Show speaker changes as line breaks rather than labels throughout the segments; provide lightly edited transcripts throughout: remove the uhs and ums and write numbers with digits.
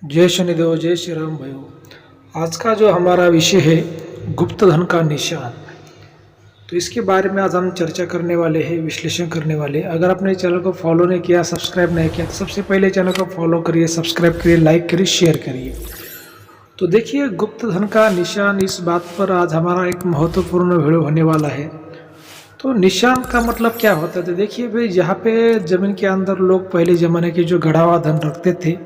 जय शनिदेव, जय श्री राम भाइयों। आज का जो हमारा विषय है गुप्त धन का निशान, तो इसके बारे में आज हम चर्चा करने वाले हैं, विश्लेषण करने वाले हैं। अगर आपने चैनल को फॉलो नहीं किया, सब्सक्राइब नहीं किया, तो सबसे पहले चैनल को फॉलो करिए, सब्सक्राइब करिए, लाइक करिए, शेयर करिए। तो देखिए, गुप्त धन का निशान, इस बात पर आज हमारा एक महत्वपूर्ण वीडियो होने वाला है। तो निशान का मतलब क्या होता है? तो देखिए भाई, जहाँ पे ज़मीन के अंदर लोग पहले ज़माने के जो गढ़ा हुआ धन रखते थे,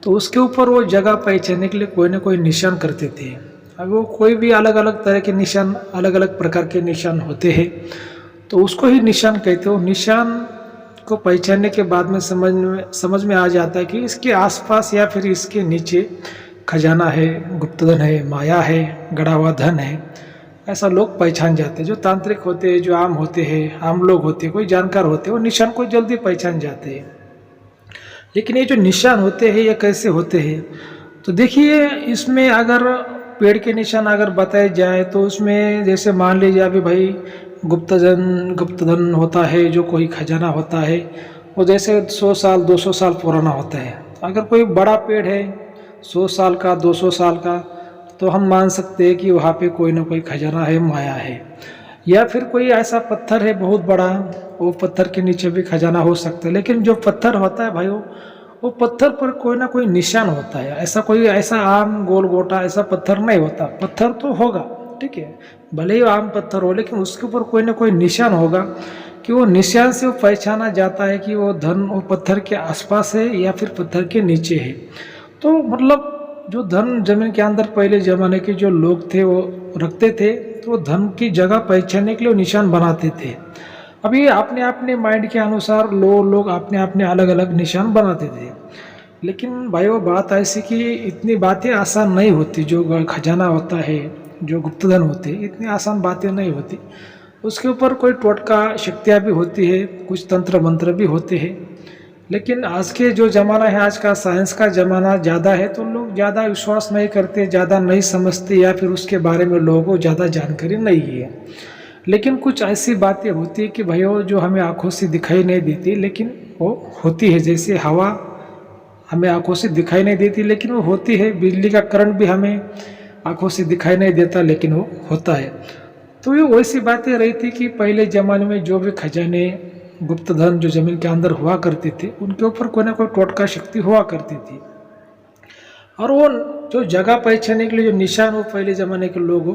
तो उसके ऊपर वो जगह पहचानने के लिए कोई ना कोई निशान करते थे। अब वो कोई भी अलग अलग तरह के निशान, अलग अलग प्रकार के निशान होते हैं, तो उसको ही निशान कहते हो। निशान को पहचानने के बाद में समझ में आ जाता है कि इसके आसपास या फिर इसके नीचे खजाना है, गुप्तधन है, माया है, गड़ा हुआ धन है। ऐसा लोग पहचान जाते हैं। जो तांत्रिक होते हैं, जो आम होते हैं, आम लोग होते हैं, कोई जानकार होते हैं, वो निशान को जल्दी पहचान जाते हैं। लेकिन ये जो निशान होते हैं, ये कैसे होते हैं? तो देखिए, इसमें अगर पेड़ के निशान अगर बताए जाए, तो उसमें जैसे मान लीजिए अभी भाई गुप्तधन होता है, जो कोई खजाना होता है, वो जैसे 100 साल 200 साल पुराना होता है। अगर कोई बड़ा पेड़ है 100 साल का, 200 साल का, तो हम मान सकते हैं कि वहाँ पे कोई ना कोई खजाना है, माया है। या फिर कोई ऐसा पत्थर है बहुत बड़ा, वो पत्थर के नीचे भी खजाना हो सकता है। लेकिन जो पत्थर होता है भाइयों, वो पत्थर पर कोई ना कोई निशान होता है। ऐसा आम गोल गोटा ऐसा पत्थर नहीं होता। पत्थर तो होगा, ठीक है, भले ही आम पत्थर हो, लेकिन उसके ऊपर कोई ना कोई निशान होगा, कि वो निशान से वो पहचाना जाता है कि वो धन वो पत्थर के आसपास है या फिर पत्थर के नीचे है। तो मतलब जो धन जमीन के अंदर पहले जमाने के जो लोग थे वो रखते थे, तो वो धन की जगह पहचानने के लिए निशान बनाते थे। अभी अपने अपने माइंड के अनुसार लोग अपने अपने अलग अलग निशान बनाते थे। लेकिन भाई, वो बात ऐसी कि इतनी बातें आसान नहीं होती। जो खजाना होता है, जो गुप्तधन होते हैं, इतनी आसान बातें नहीं होती। उसके ऊपर कोई टोटका शक्तियाँ भी होती है, कुछ तंत्र मंत्र भी होते हैं। लेकिन आज के जो ज़माना है, आज का साइंस का ज़माना ज़्यादा है, तो लोग ज़्यादा विश्वास नहीं करते, ज़्यादा नहीं समझते, या फिर उसके बारे में लोगों को ज़्यादा जानकारी नहीं है। लेकिन कुछ ऐसी बातें होती है कि भैया, जो हमें आंखों से दिखाई नहीं देती, लेकिन वो होती है। जैसे हवा हमें आंखों से दिखाई नहीं देती, लेकिन वो होती है। बिजली का करंट भी हमें आंखों से दिखाई नहीं देता, लेकिन वो होता है। तो ये वैसी बातें रही थी कि पहले ज़माने में जो भी खजाने, गुप्तधन जो जमीन के अंदर हुआ करते थे, उनके ऊपर कोई ना कोई टोटका शक्ति हुआ करती थी। और वो जो जगह पहचानने के लिए जो निशान, वो पहले ज़माने के लोग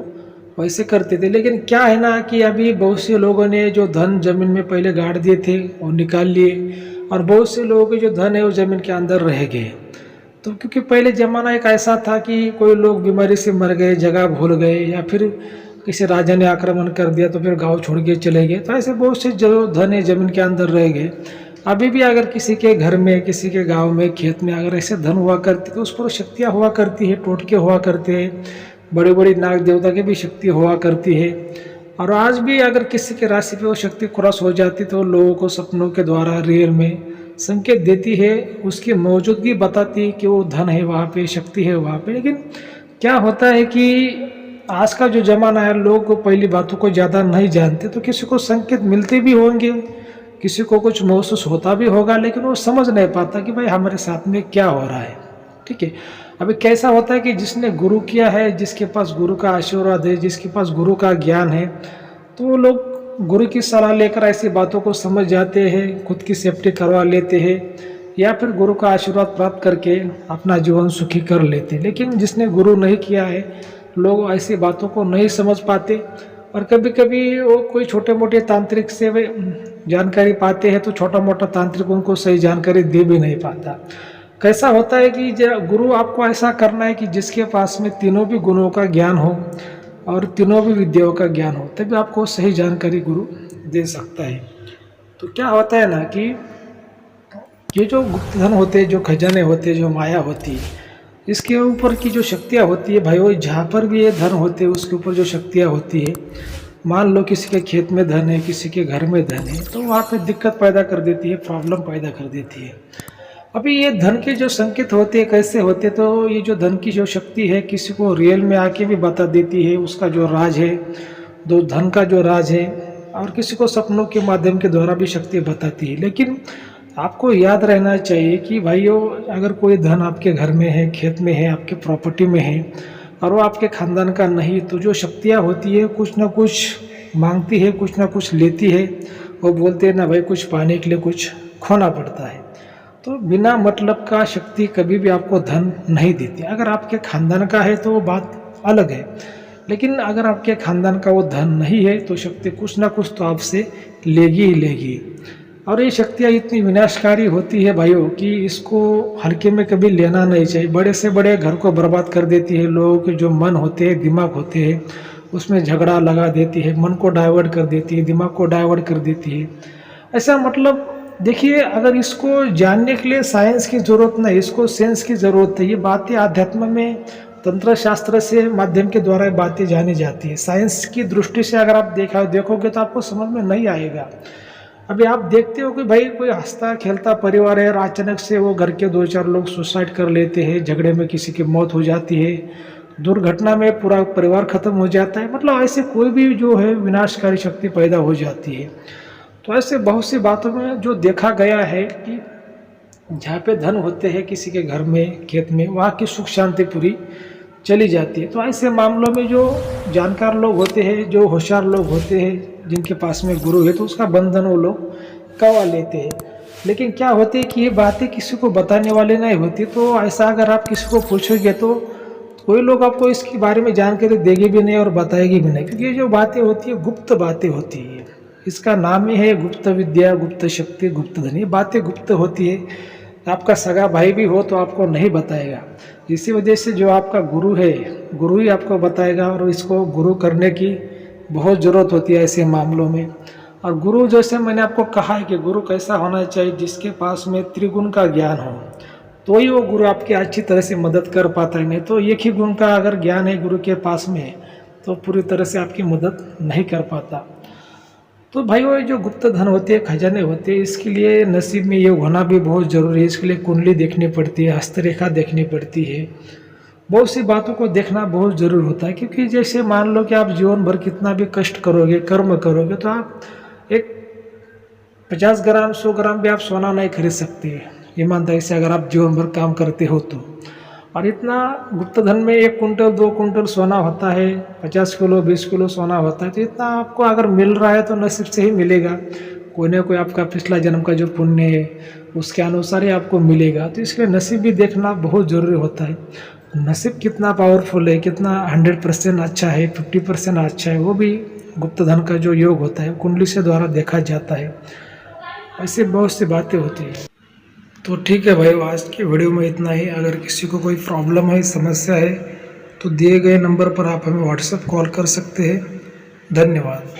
वैसे करते थे। लेकिन क्या है ना कि अभी बहुत से लोगों ने जो धन जमीन में पहले गाड़ दिए थे, वो निकाल लिए, और बहुत से लोगों के जो धन है वो जमीन के अंदर रह गए। तो क्योंकि पहले ज़माना एक ऐसा था कि कोई लोग बीमारी से मर गए, जगह भूल गए, या फिर किसी राजा ने आक्रमण कर दिया तो फिर गांव छोड़ के चले गए। तो ऐसे बहुत से जो धन है जमीन के अंदर रह गए। अभी भी अगर किसी के घर में, किसी के गांव में, खेत में अगर ऐसे धन हुआ करती, तो उस पर शक्तियाँ हुआ करती है, टोटके हुआ करते हैं, बड़ी बड़ी नाग देवता की भी शक्ति हुआ करती है। और आज भी अगर किसी के राशि पे वो शक्ति क्रॉस हो जाती, तो लोगों को सपनों के द्वारा रियल में संकेत देती है, उसकी मौजूदगी बताती है कि वो धन है वहाँ पे, शक्ति है वहाँ पे। लेकिन क्या होता है कि आज का जो ज़माना है, लोग पहली बातों को ज़्यादा नहीं जानते। तो किसी को संकेत मिलते भी होंगे, किसी को कुछ महसूस होता भी होगा, लेकिन वो समझ नहीं पाता कि भाई हमारे साथ में क्या हो रहा है, ठीक है। अभी कैसा होता है कि जिसने गुरु किया है, जिसके पास गुरु का आशीर्वाद है, जिसके पास गुरु का ज्ञान है, तो वो लोग गुरु की सलाह लेकर ऐसी बातों को समझ जाते हैं, खुद की सेफ्टी करवा लेते हैं, या फिर गुरु का आशीर्वाद प्राप्त करके अपना जीवन सुखी कर लेते हैं। लेकिन जिसने गुरु नहीं किया है, लोग ऐसी बातों को नहीं समझ पाते। और कभी कभी वो कोई छोटे मोटे तांत्रिक से वे जानकारी पाते हैं, तो छोटा मोटा तांत्रिक उनको सही जानकारी दे भी नहीं पाता। कैसा होता है कि गुरु आपको ऐसा करना है कि जिसके पास में तीनों भी गुणों का ज्ञान हो और तीनों भी विद्याओं का ज्ञान हो, तभी आपको सही जानकारी गुरु दे सकता है। तो क्या होता है ना कि ये जो गुप्तधन होते हैं, जो खजाने होते हैं, जो माया होती है, इसके ऊपर की जो शक्तियाँ होती है भाई, वो जहाँ पर भी ये धन होते हैं उसके ऊपर जो शक्तियाँ होती है, मान लो किसी के खेत में धन है, किसी के घर में धन है, तो वहाँ पे दिक्कत पैदा कर देती है, प्रॉब्लम पैदा कर देती है। अभी ये धन के जो संकेत होते हैं कैसे होते, तो ये जो धन की जो शक्ति है, किसी को रियल में आके भी बता देती है उसका जो राज है, जो धन का जो राज है, और किसी को सपनों के माध्यम के द्वारा भी शक्ति बताती है। लेकिन आपको याद रहना चाहिए कि भाइयों, अगर कोई धन आपके घर में है, खेत में है, आपके प्रॉपर्टी में है और वो आपके खानदान का नहीं, तो जो शक्तियाँ होती है कुछ ना कुछ मांगती है, कुछ ना कुछ लेती है। वो बोलते हैं ना भाई, कुछ पाने के लिए कुछ खोना पड़ता है। तो बिना मतलब का शक्ति कभी भी आपको धन नहीं देती। अगर आपके खानदान का है तो वो बात अलग है, लेकिन अगर आपके खानदान का वो धन नहीं है तो शक्ति कुछ ना कुछ तो आपसे लेगी ही लेगी। और ये शक्तियाँ इतनी विनाशकारी होती है भाइयों कि इसको हल्के में कभी लेना नहीं चाहिए। बड़े से बड़े घर को बर्बाद कर देती है। लोगों के जो मन होते हैं, दिमाग होते हैं, उसमें झगड़ा लगा देती है, मन को डाइवर्ट कर देती है, दिमाग को डाइवर्ट कर देती है। ऐसा मतलब देखिए, अगर इसको जानने के लिए साइंस की ज़रूरत नहीं, इसको सेंस की ज़रूरत है। ये बातें आध्यात्म में तंत्र शास्त्र से माध्यम के द्वारा बातें जानी जाती है। साइंस की दृष्टि से अगर आप देखोगे तो आपको समझ में नहीं आएगा। अभी आप देखते हो कि भाई कोई हंसता खेलता परिवार है और अचानक से वो घर के 2-4 लोग सुसाइड कर लेते हैं, झगड़े में किसी की मौत हो जाती है, दुर्घटना में पूरा परिवार खत्म हो जाता है। मतलब ऐसे कोई भी जो है विनाशकारी शक्ति पैदा हो जाती है। तो ऐसे बहुत सी बातों में जो देखा गया है कि जहाँ पे धन होते हैं किसी के घर में, खेत में, वहाँ की सुख शांति पूरी चली जाती है। तो ऐसे मामलों में जो जानकार लोग होते हैं, जो होशियार लोग होते हैं, जिनके पास में गुरु है, तो उसका बंधन वो लोग करवा लेते हैं। लेकिन क्या होते है कि ये बातें किसी को बताने वाले नहीं होती। तो ऐसा अगर आप किसी को पूछोगे तो कोई लोग आपको इसके बारे में जानकारी देगी भी नहीं और बताएगी भी नहीं, क्योंकि ये जो बातें होती है गुप्त बातें होती है। इसका नाम ही है गुप्त विद्या, गुप्त शक्ति, गुप्त धन। ये बातें गुप्त होती है। आपका सगा भाई भी हो तो आपको नहीं बताएगा। इसी वजह से जो आपका गुरु है, गुरु ही आपको बताएगा। और इसको गुरु करने की बहुत ज़रूरत होती है ऐसे मामलों में। और गुरु, जैसे मैंने आपको कहा है कि गुरु कैसा होना चाहिए, जिसके पास में त्रिगुण का ज्ञान हो, तो ही वो गुरु आपकी अच्छी तरह से मदद कर पाता है। नहीं तो एक ही गुण का अगर ज्ञान है गुरु के पास में, तो पूरी तरह से आपकी मदद नहीं कर पाता। तो भाई वो जो गुप्त धन होते हैं, खजाने होते हैं, इसके लिए नसीब में ये होना भी बहुत ज़रूरी है। इसके लिए कुंडली देखनी पड़ती है, हस्तरेखा देखनी पड़ती है, बहुत सी बातों को देखना बहुत ज़रूरी होता है। क्योंकि जैसे मान लो कि आप जीवन भर कितना भी कष्ट करोगे, कर्म करोगे, तो आप एक 50 ग्राम 100 ग्राम भी आप सोना नहीं खरीद सकते ईमानदारी से, अगर आप जीवन भर काम करते हो तो। और इतना गुप्त धन में 1 कुंटल 2 कुंटल सोना होता है, 50 किलो 20 किलो सोना होता है। तो इतना आपको अगर मिल रहा है तो नसीब से ही मिलेगा। कोई ना कोई आपका पिछला जन्म का जो पुण्य है उसके अनुसार ही आपको मिलेगा। तो इसलिए नसीब भी देखना बहुत ज़रूरी होता है। नसीब कितना पावरफुल है, कितना 100% अच्छा है, 50% अच्छा है, वो भी गुप्त धन का जो योग होता है कुंडली से द्वारा देखा जाता है। ऐसे बहुत सी बातें होती है। तो ठीक है भाई, आज की वीडियो में इतना ही। अगर किसी को कोई प्रॉब्लम है, समस्या है, तो दिए गए नंबर पर आप हमें व्हाट्सएप कॉल कर सकते हैं। धन्यवाद।